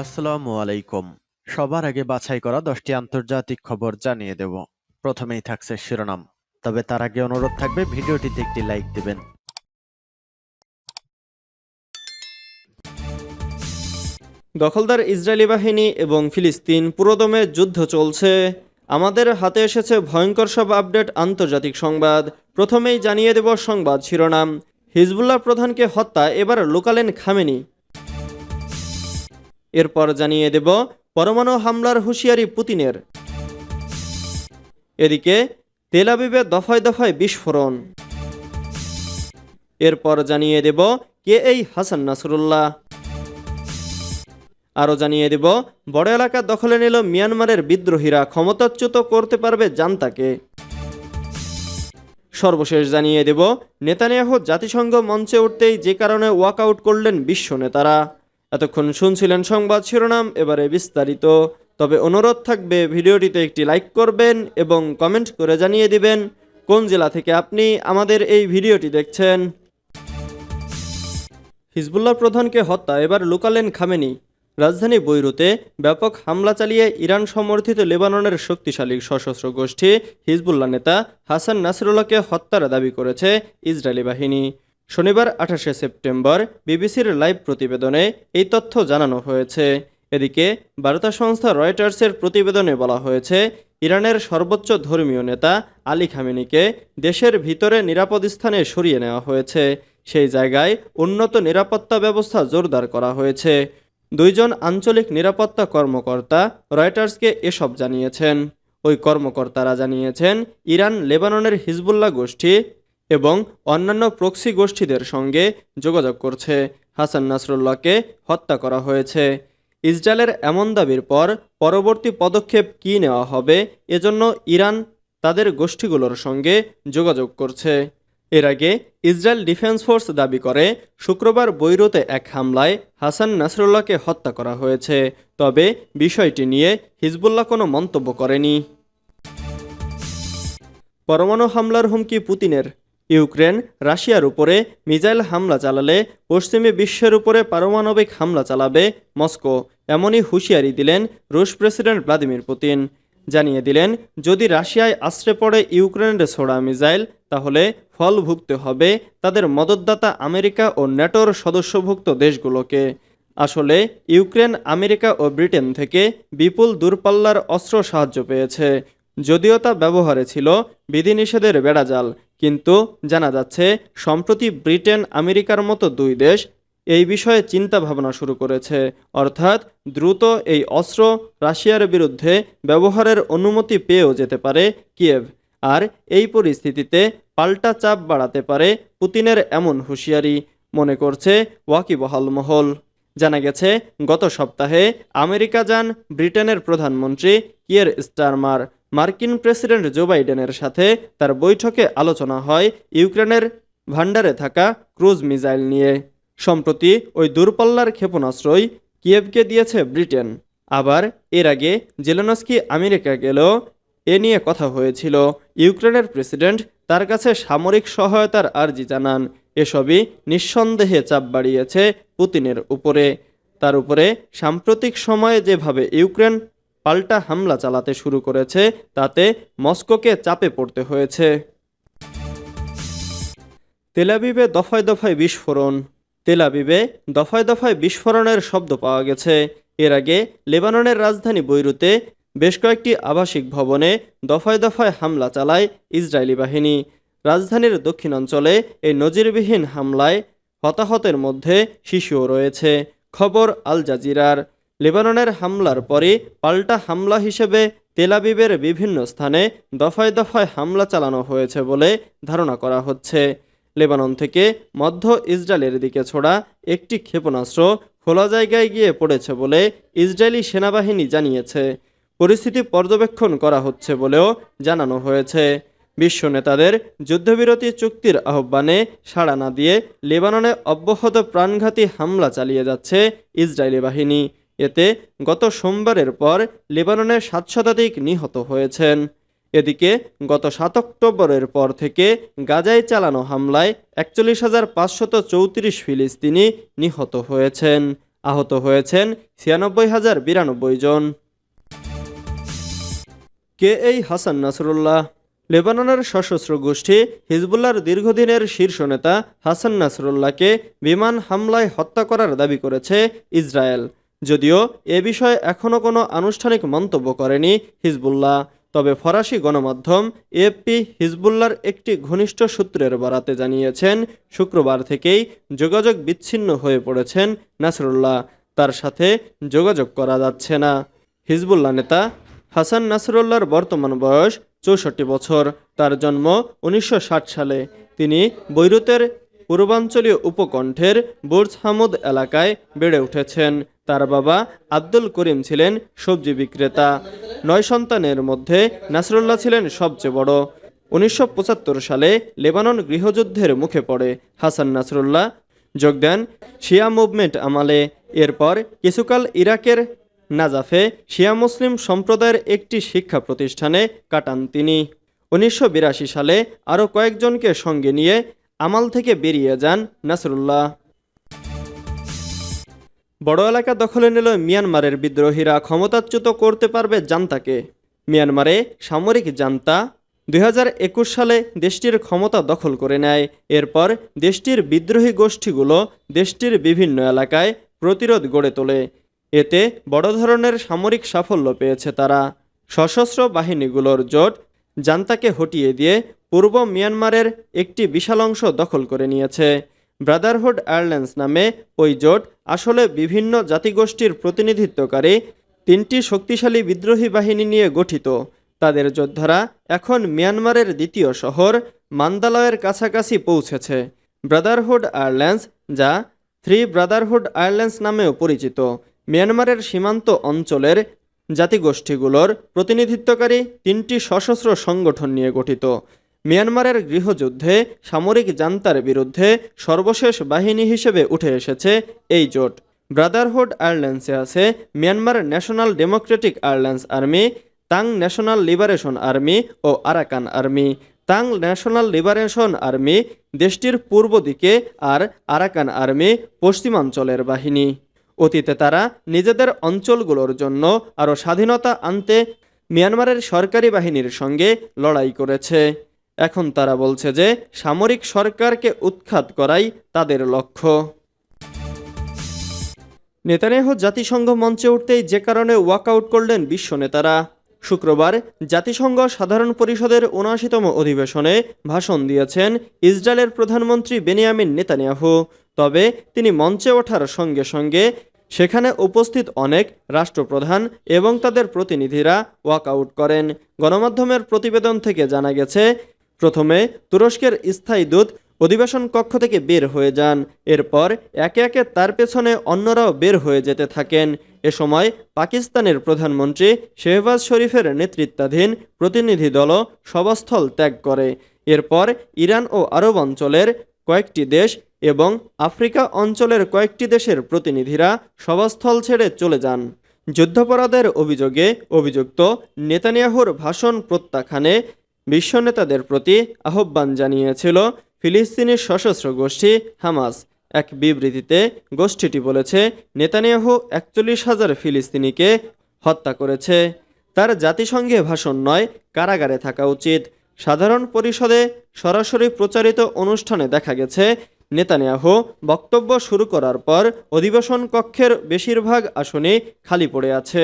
আসসালামু আলাইকুম। সবার আগে বাছাই করা 10টি আন্তর্জাতিক খবর জানিয়ে দেব। প্রথমেই থাকছে শিরোনাম। তবে তার আগে অনুরোধ থাকবে ভিডিওটিতে একটি লাইক দিবেন। দখলদার ইসরায়েলি বাহিনী এবং ফিলিস্তিন পুরোদমে যুদ্ধ চলছে। আমাদের হাতে এসেছে ভয়ঙ্কর সব আপডেট আন্তর্জাতিক সংবাদ। প্রথমেই জানিয়ে দেব সংবাদ শিরোনাম। হিজবুল্লাহ প্রধানকে হত্যা এবার লুকালেন খামেনি। এরপর জানিয়ে দেব পরমাণু হামলার হুঁশিয়ারি পুতিনের। এদিকে তেল আবিবে দফায় দফায় বিস্ফোরণ। এরপর জানিয়ে দেব কে এই হাসান নাসরুল্লাহ। আরও জানিয়ে দেব বড় এলাকা দখলে নিল মিয়ানমারের বিদ্রোহীরা, ক্ষমতাচ্যুত করতে পারবে জান্তাকে। সর্বশেষ জানিয়ে দেব নেতানিয়াহু জাতিসংঘ মঞ্চে উঠতেই যে কারণে ওয়াকআউট করলেন বিশ্ব নেতারা। এতক্ষণ শুনছিলেন সংবাদ শিরোনাম, এবারে বিস্তারিত। তবে অনুরোধ থাকবে ভিডিওটিতে একটি লাইক করবেন এবং কমেন্ট করে জানিয়ে দিবেন কোন জেলা থেকে আপনি আমাদের এই ভিডিওটি দেখছেন। হিজবুল্লাহ প্রধানকে হত্যা এবার লুকালেন খামেনি। রাজধানী বৈরুতে ব্যাপক হামলা চালিয়ে ইরান সমর্থিত লেবাননের শক্তিশালী সশস্ত্র গোষ্ঠী হিজবুল্লাহ নেতা হাসান নাসরুল্লাহকে হত্যার দাবি করেছে ইসরায়েলি বাহিনী। শনিবার 28শে সেপ্টেম্বর বিবিসির লাইভ প্রতিবেদনে এই তথ্য জানানো হয়েছে। এদিকে বার্তা সংস্থা রয়টার্সের প্রতিবেদনে বলা হয়েছে, ইরানের সর্বোচ্চ ধর্মীয় নেতা আলী খামেনিকে দেশের ভিতরে নিরাপদ স্থানে সরিয়ে নেওয়া হয়েছে। সেই জায়গায় উন্নত নিরাপত্তা ব্যবস্থা জোরদার করা হয়েছে। দুইজন আঞ্চলিক নিরাপত্তা কর্মকর্তা রয়টার্সকে এসব জানিয়েছেন। ওই কর্মকর্তারা জানিয়েছেন, ইরান লেবাননের হিজবুল্লাহ গোষ্ঠী এবং অন্যান্য প্রক্সি গোষ্ঠীদের সঙ্গে যোগাযোগ করছে। হাসান নাসরুল্লাহকে হত্যা করা হয়েছে। ইসরায়েলের এমন দাবির পর পরবর্তী পদক্ষেপ কী নেওয়া হবে, এজন্য ইরান তাদের গোষ্ঠীগুলোর সঙ্গে যোগাযোগ করছে। এর আগে ইসরায়েল ডিফেন্স ফোর্স দাবি করে শুক্রবার বৈরুতে এক হামলায় হাসান নাসরুল্লাহকে হত্যা করা হয়েছে। তবে বিষয়টি নিয়ে হিজবুল্লাহ কোনো মন্তব্য করেনি। পরমাণু হামলার হুমকি পুতিনের। ইউক্রেন রাশিয়ার উপরে মিসাইল হামলা চালালে পশ্চিমী বিশ্বের উপরে পারমাণবিক হামলা চালাবে মস্কো, এমনই হুঁশিয়ারি দিলেন রুশ প্রেসিডেন্ট ভ্লাদিমির পুতিন। জানিয়ে দিলেন, যদি রাশিয়ায় আশ্রে পড়ে ইউক্রেনের ছোড়া মিসাইল, তাহলে ফল ভুগতে হবে তাদের মদতদাতা আমেরিকা ও ন্যাটোর সদস্যভুক্ত দেশগুলোকে। আসলে ইউক্রেন আমেরিকা ও ব্রিটেন থেকে বিপুল দূরপাল্লার অস্ত্র সাহায্য পেয়েছে, যদিও তা ব্যবহারে ছিল বিধিনিষেধের বেড়াজাল। কিন্তু জানা যাচ্ছে সম্প্রতি ব্রিটেন আমেরিকার মতো দুই দেশ এই বিষয়ে চিন্তা ভাবনা শুরু করেছে, অর্থাৎ দ্রুত এই অস্ত্র রাশিয়ার বিরুদ্ধে ব্যবহারের অনুমতি পেয়েও যেতে পারে কিয়েভ। আর এই পরিস্থিতিতে পাল্টা চাপ বাড়াতে পারে পুতিনের এমন হুঁশিয়ারি, মনে করছে ওয়াকিবহাল মহল। জানা গেছে, গত সপ্তাহে আমেরিকা যান ব্রিটেনের প্রধানমন্ত্রী কিয়ের স্টারমার। মার্কিন প্রেসিডেন্ট জো বাইডেনের সাথে তার বৈঠকে আলোচনা হয় ইউক্রেনের ভান্ডারে থাকা ক্রুজ মিসাইল নিয়ে। সম্প্রতি ওই দূরপাল্লার ক্ষেপণাস্ত্রই কিয়েভকে দিয়েছে ব্রিটেন। আবার এর আগে জেলেনস্কি আমেরিকা গেলেও এ নিয়ে কথা হয়েছিল। ইউক্রেনের প্রেসিডেন্ট তার কাছে সামরিক সহায়তার আর্জি জানান। এসবই নিঃসন্দেহে চাপ বাড়িয়েছে পুতিনের উপরে। তার উপরে সাম্প্রতিক সময়ে যেভাবে ইউক্রেন পাল্টা হামলা চালাতে শুরু করেছে, তাতে মস্কোকে চাপে পড়তে হয়েছে। তেল আবিবে দফায় দফায় বিস্ফোরণ। তেল আবিবে দফায় দফায় বিস্ফোরণের শব্দ পাওয়া গেছে। এর আগে লেবাননের রাজধানী বৈরুতে বেশ কয়েকটি আবাসিক ভবনে দফায় দফায় হামলা চালায় ইসরায়েলি বাহিনী। রাজধানীর দক্ষিণাঞ্চলে এই নজিরবিহীন হামলায় হতাহতের মধ্যে শিশুও রয়েছে। খবর আল জাজিরার। লেবাননের হামলার পরই পাল্টা হামলা হিসেবে তেল আবিবের বিভিন্ন স্থানে দফায় দফায় হামলা চালানো হয়েছে বলে ধারণা করা হচ্ছে। লেবানন থেকে মধ্য ইসরায়েলের দিকে ছোড়া একটি ক্ষেপণাস্ত্র খোলা জায়গায় গিয়ে পড়েছে বলে ইসরায়েলি সেনাবাহিনী জানিয়েছে। পরিস্থিতি পর্যবেক্ষণ করা হচ্ছে বলেও জানানো হয়েছে। বিশ্ব নেতাদের যুদ্ধবিরতি চুক্তির আহ্বানে সাড়া না দিয়ে লেবাননে অব্যাহত প্রাণঘাতী হামলা চালিয়ে যাচ্ছে ইসরায়েলি বাহিনী। এতে গত সোমবারের পর লেবাননে 7 শতাধিক নিহত হয়েছেন। এদিকে গত 7 অক্টোবরের পর থেকে গাজায় চালানো হামলায় 41,534 ফিলিস্তিনি নিহত হয়েছেন। আহত হয়েছেন 96,092 জন। কে এই হাসান নাসরুল্লাহ? লেবাননের সশস্ত্র গোষ্ঠী হিজবুল্লাহর দীর্ঘদিনের শীর্ষ নেতা হাসান নাসরুল্লাহকে বিমান হামলায় হত্যা করার দাবি করেছে ইসরায়েল। যদিও এ বিষয়ে এখনও কোনো আনুষ্ঠানিক মন্তব্য করেনি হিজবুল্লাহ, তবে ফরাসি গণমাধ্যম এএফপি হিজবুল্লাহর একটি ঘনিষ্ঠ সূত্রের বরাতে জানিয়েছেন শুক্রবার থেকেই যোগাযোগ বিচ্ছিন্ন হয়ে পড়েছেন নাসরুল্লাহ, তার সাথে যোগাযোগ করা যাচ্ছে না। হিজবুল্লাহ নেতা হাসান নাসরুল্লাহর বর্তমান বয়স 64 বছর। তার জন্ম 1960 সালে। তিনি বৈরুতের পূর্বাঞ্চলীয় উপকণ্ঠের বুর্জ হামুদ এলাকায় বেড়ে উঠেছেন। তার বাবা আব্দুল করিম ছিলেন সবজি বিক্রেতা। 9 সন্তানের মধ্যে নাসরুল্লাহ ছিলেন সবচেয়ে বড়। 1975 সালে লেবানন গৃহযুদ্ধের মুখে পড়ে হাসান নাসরুল্লাহ যোগ দেন শিয়া মুভমেন্ট আমলে। এরপর কিছুকাল ইরাকের নাজাফে শিয়া মুসলিম সম্প্রদায়ের একটি শিক্ষা প্রতিষ্ঠানে কাটান তিনি। 1982 সালে আরও কয়েকজনকে সঙ্গে নিয়ে আমাল থেকে বেরিয়ে যান নাসরুল্লাহ। বড় এলাকা দখলে নিল মিয়ানমারের বিদ্রোহীরা, ক্ষমতাচ্যুত করতে পারবে জান্তাকে। মিয়ানমারে সামরিক জান্তা 2021 সালে দেশটির ক্ষমতা দখল করে নেয়। এরপর দেশটির বিদ্রোহী গোষ্ঠীগুলো দেশটির বিভিন্ন এলাকায় প্রতিরোধ গড়ে তোলে। এতে বড় ধরনের সামরিক সাফল্য পেয়েছে তারা। সশস্ত্র বাহিনীগুলোর জোট জান্তাকে হটিয়ে দিয়ে পূর্ব মিয়ানমারের একটি বিশাল অংশ দখল করে নিয়েছে। ব্রাদারহুড অ্যালায়েন্স নামে ওই জোট আসলে বিভিন্ন জাতিগোষ্ঠীর প্রতিনিধিত্বকারী 3টি শক্তিশালী বিদ্রোহী বাহিনী নিয়ে গঠিত। তাদের যোদ্ধারা এখন মিয়ানমারের দ্বিতীয় শহর মান্দালয়ের কাছাকাছি পৌঁছেছে। ব্রাদারহুড অ্যালায়েন্স, যা 3 ব্রাদারহুড অ্যালায়েন্স নামেও পরিচিত, মিয়ানমারের সীমান্ত অঞ্চলের জাতিগোষ্ঠীগুলোর প্রতিনিধিত্বকারী 3টি সশস্ত্র সংগঠন নিয়ে গঠিত। মিয়ানমারের গৃহযুদ্ধে সামরিক জান্তার বিরুদ্ধে সর্বশেষ বাহিনী হিসেবে উঠে এসেছে এই জোট। ব্রাদারহুড অ্যালায়েন্সে আছে Myanmar National Democratic Alliance Army, Ta'ang National Liberation Army ও Arakan Army. Ta'ang National Liberation Army দেশটির পূর্ব দিকে আর আরাকান আর্মি পশ্চিমাঞ্চলের বাহিনী। অতীতে তারা নিজেদের অঞ্চলগুলোর জন্য আরও স্বাধীনতা আনতে মিয়ানমারের সরকারি বাহিনীর সঙ্গে লড়াই করেছে। এখন তারা বলছে যে সামরিক সরকারকে উৎখাত করাই তাদের লক্ষ্য। নেতানিয়াহু জাতিসংঘ মঞ্চে উঠতেই যে কারণে ওয়াকআউট করলেন বিশ্ব নেতারা। শুক্রবার জাতিসংঘ সাধারণ পরিষদের ৭৯তম অধিবেশনে ভাষণ দিয়েছেন ইসরায়েলের প্রধানমন্ত্রী বেনিয়ামিন নেতানিয়াহু। তবে তিনি মঞ্চে ওঠার সঙ্গে সঙ্গে সেখানে উপস্থিত অনেক রাষ্ট্রপ্রধান এবং তাদের প্রতিনিধিরা ওয়াকআউট করেন। গণমাধ্যমের প্রতিবেদন থেকে জানা গেছে, প্রথমে তুরস্কের স্থায়ী দূত অধিবেশন কক্ষ থেকে বের হয়ে যান। এরপর একে একে তার পেছনে অন্যরাও বের হয়ে যেতে থাকেন। এ সময় পাকিস্তানের প্রধানমন্ত্রী শেহবাজ শরীফের নেতৃত্বাধীন প্রতিনিধি দলও সভাস্থল ত্যাগ করে। এরপর ইরান ও আরব অঞ্চলের কয়েকটি দেশ এবং আফ্রিকা অঞ্চলের কয়েকটি দেশের প্রতিনিধিরা সভাস্থল ছেড়ে চলে যান। যুদ্ধাপরাধের অভিযোগে অভিযুক্ত নেতানিয়াহুর ভাষণ প্রত্যাখ্যানে বিশ্ব নেতাদের প্রতি আহ্বান জানিয়েছিল ফিলিস্তিনি সশস্ত্র গোষ্ঠী হামাস। এক বিবৃতিতে গোষ্ঠীটি বলেছে, নেতানিয়াহু ৪১,০০০ ফিলিস্তিনিকে হত্যা করেছে। তার জাতিসংঘে ভাষণ নয়, কারাগারে থাকা উচিত। সাধারণ পরিষদে সরাসরি প্রচারিত অনুষ্ঠানে দেখা গেছে, নেতানিয়াহু বক্তব্য শুরু করার পর অধিবেশন কক্ষের বেশিরভাগ আসনই খালি পড়ে আছে।